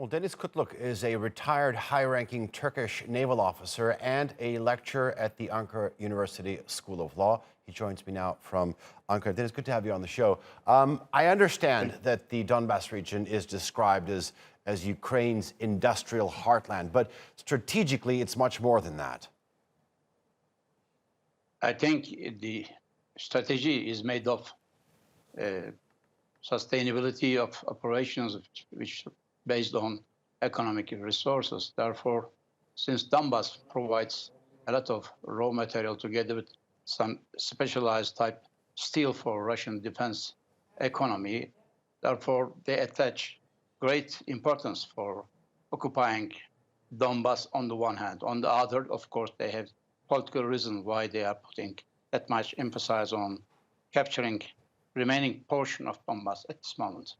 Well, Deniz Kutluk is a retired high-ranking Turkish naval officer and a lecturer at the Ankara University School of Law. He joins me now from Ankara. Deniz, good to have you on the show. I understand that the Donbass region is described as Ukraine's industrial heartland, but strategically it's much more than that. I think the strategy is made of sustainability of operations, which based on economic resources. Therefore, since Donbass provides a lot of raw material together with some specialized type steel for Russian defense economy, therefore they attach great importance for occupying Donbass on the one hand. On the other, of course, they have political reasons why they are putting that much emphasis on capturing remaining portion of Donbass at this moment.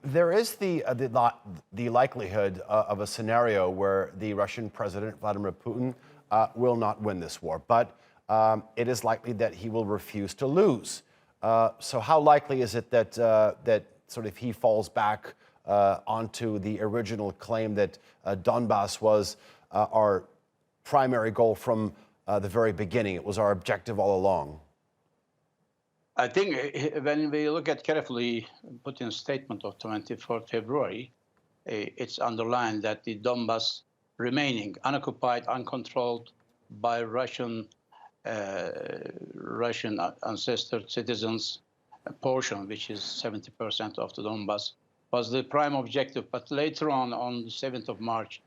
There is the likelihood of a scenario where the Russian President Vladimir Putin will not win this war, but it is likely that he will refuse to lose. So how likely is it that that sort of he falls back onto the original claim that Donbass was our primary goal from the very beginning? It was our objective all along. I think when we look at carefully Putin's statement of 24th February, it's underlined that the Donbass remaining unoccupied, uncontrolled by Russian ancestor citizens portion, which is 70% of the Donbass, was the prime objective. But later on the 7th of March,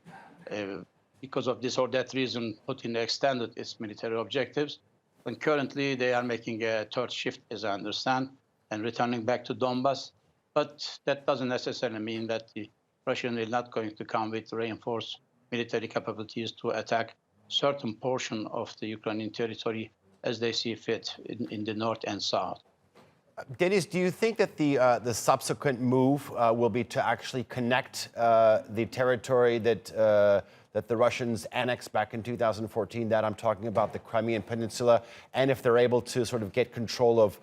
because of this or that reason, Putin extended its military objectives. And currently, they are making a third shift, as I understand, and returning back to Donbass. But that doesn't necessarily mean that the Russians are not going to come with reinforced military capabilities to attack certain portion of the Ukrainian territory as they see fit in the north and south. Deniz, do you think that the subsequent move will be to actually connect the territory that the Russians annexed back in 2014, that I'm talking about the Crimean Peninsula, and if they're able to sort of get control of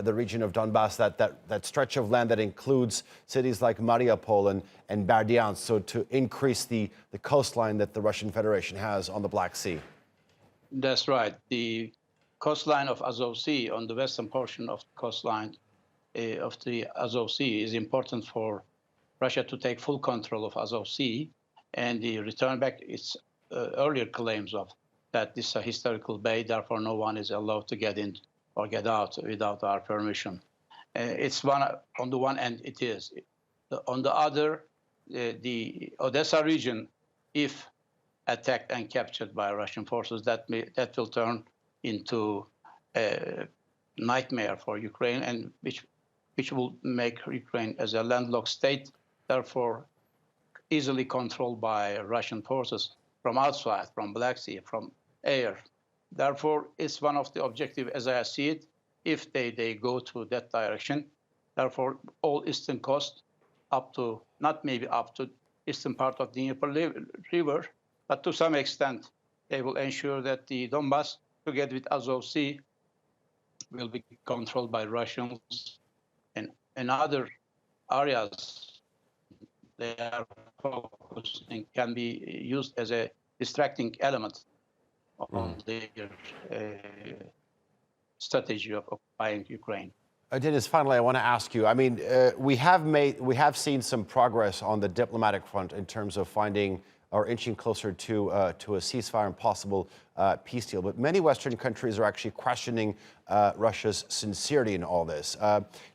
the region of Donbass, that stretch of land that includes cities like Mariupol and Berdyansk, so to increase the coastline that the Russian Federation has on the Black Sea? That's right. The coastline of Azov Sea, on the western portion of the coastline of the Azov Sea, is important for Russia to take full control of Azov Sea and the return back its earlier claims of that this is a historical bay, therefore no one is allowed to get in or get out without our permission. It's one on the one end, it is. On the other, the Odessa region, if attacked and captured by Russian forces, that will turn into a nightmare for Ukraine, and which will make Ukraine as a landlocked state, therefore easily controlled by Russian forces from outside, from Black Sea, from air. Therefore, it's one of the objectives, as I see it, if they go to that direction. Therefore, all eastern coast up to, not maybe up to eastern part of the Dnieper River, but to some extent, they will ensure that the Donbass, together with Azov Sea, will be controlled by Russians, and other areas they are focusing can be used as a distracting element on their strategy of occupying Ukraine. Deniz, finally, I want to ask you. I mean, we have seen some progress on the diplomatic front in terms of finding or inching closer to a ceasefire and possible peace deal. But many Western countries are actually questioning Russia's sincerity in all this.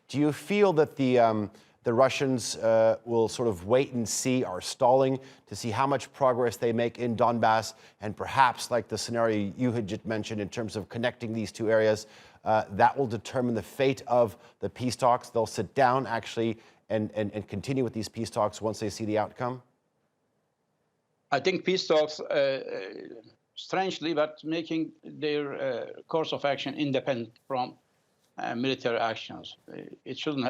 Do you feel that the Russians will sort of wait and see, are stalling to see how much progress they make in Donbass, and perhaps, like the scenario you had just mentioned in terms of connecting these two areas, that will determine the fate of the peace talks? They'll sit down actually and continue with these peace talks once they see the outcome? I think peace talks, strangely, but making their course of action independent from military actions. It shouldn't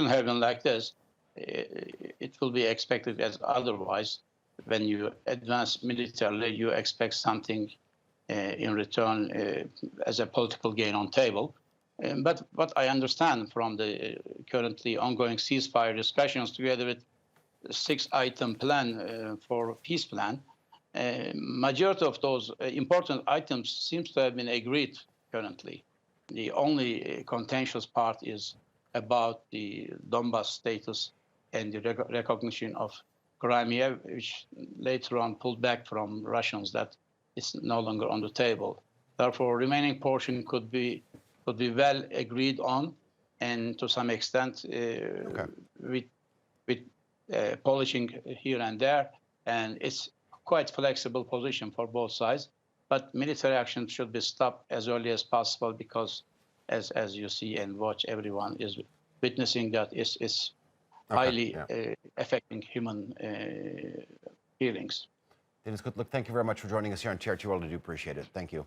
have been like this. It will be expected as otherwise. When you advance militarily, you expect something in return as a political gain on table. But what I understand from the currently ongoing ceasefire discussions together with 6-item plan for peace plan. Majority of those important items seems to have been agreed currently. The only contentious part is about the Donbass status and the recognition of Crimea, which later on pulled back from Russians, that it's no longer on the table. Therefore, remaining portion could be well agreed on, and to some extent with polishing here and there, and it's quite flexible position for both sides. But military action should be stopped as early as possible, because as you see and watch, everyone is witnessing that it's highly affecting human feelings. Deniz Kutluk, thank you very much for joining us here on TRT World. I do appreciate it. Thank you.